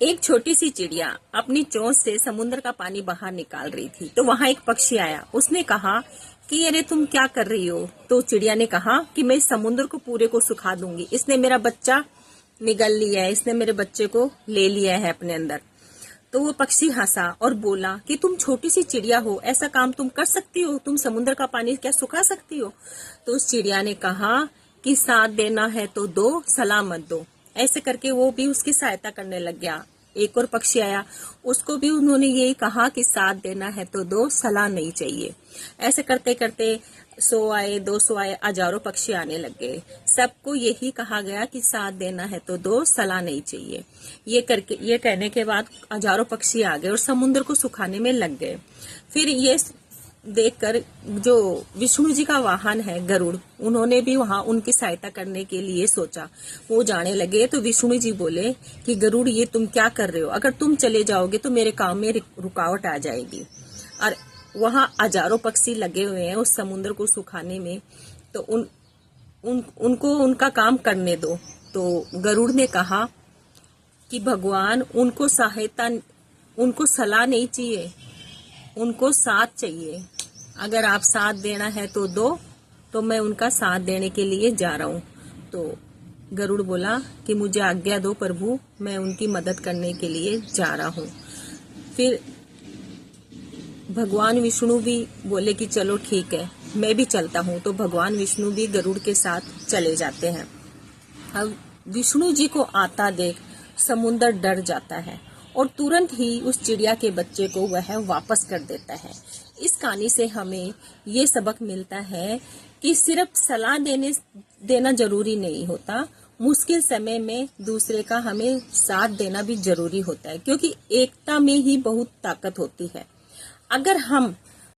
एक छोटी सी चिड़िया अपनी चोंच से समुद्र का पानी बाहर निकाल रही थी। तो वहां एक पक्षी आया। उसने कहा कि अरे तुम क्या कर रही हो। तो चिड़िया ने कहा कि मैं इस समुद्र को पूरे को सुखा दूंगी। इसने मेरा बच्चा निगल लिया है, इसने मेरे बच्चे को ले लिया है अपने अंदर। तो वो पक्षी हंसा और बोला कि तुम छोटी सी चिड़िया हो, ऐसा काम तुम कर सकती हो? तुम समुद्र का पानी क्या सुखा सकती हो? तो उस चिड़िया ने कहा कि साथ देना है तो दो, सलाह मत दो। ऐसे करके वो भी उसकी सहायता करने लग गया। एक और पक्षी आया, उसको भी उन्होंने यही कहा कि साथ देना है तो दो, सलाह नहीं चाहिए। ऐसे करते करते 100 आए, 200 आए, हजारों पक्षी आने लग गए। सबको यही कहा गया कि साथ देना है तो दो, सलाह नहीं चाहिए। ये कहने के बाद हजारों पक्षी आ गए और समुद्र को सुखाने में लग गए। फिर ये देखकर जो विष्णु जी का वाहन है गरुड़, उन्होंने भी वहां उनकी सहायता करने के लिए सोचा। वो जाने लगे तो विष्णु जी बोले कि गरुड़, ये तुम क्या कर रहे हो? अगर तुम चले जाओगे तो मेरे काम में रुकावट आ जाएगी। और वहां हजारों पक्षी लगे हुए हैं उस समुद्र को सुखाने में, तो उनको उनका काम करने दो। तो गरुड़ ने कहा कि भगवान, उनको सलाह नहीं चाहिए, उनको साथ चाहिए। अगर आप साथ देना है तो दो, तो मैं उनका साथ देने के लिए जा रहा हूँ। तो गरुड़ बोला कि मुझे आज्ञा दो प्रभु, मैं उनकी मदद करने के लिए जा रहा हूँ। फिर भगवान विष्णु भी बोले कि चलो ठीक है, मैं भी चलता हूँ। तो भगवान विष्णु भी गरुड़ के साथ चले जाते हैं। अब विष्णु जी को आता देख समुद्र डर जाता है और तुरंत ही उस चिड़िया के बच्चे को वह वापस कर देता है। इस कहानी से हमें ये सबक मिलता है कि सिर्फ सलाह देना जरूरी नहीं होता, मुश्किल समय में दूसरे का हमें साथ देना भी जरूरी होता है, क्योंकि एकता में ही बहुत ताकत होती है। अगर हम